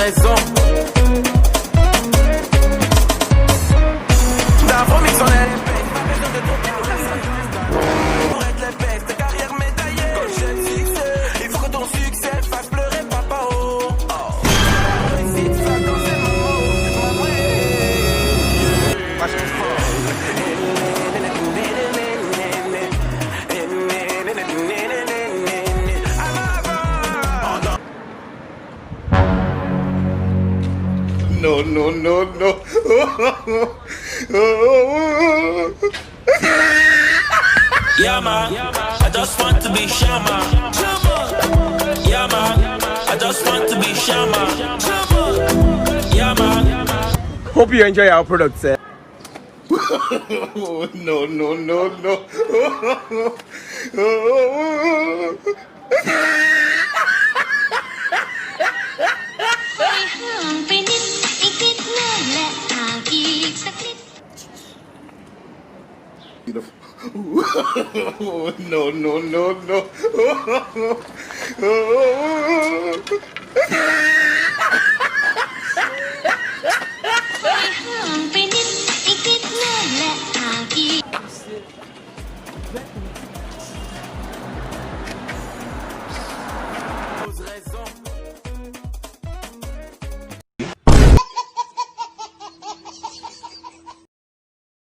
raison. D'un promis son elle. Pour être la bête, ta carrière médaillée. Quand j'ai le succès, il faut que ton succès fasse pleurer papa. Oh. Réussite, ça dans ces mots. No, no, no, no. Yeah, man, I just want to be Shama. Yeah, man, I just want to be Shama. Yeah, man. Hope you enjoy our products. No, no, no, no. No, no, no, no.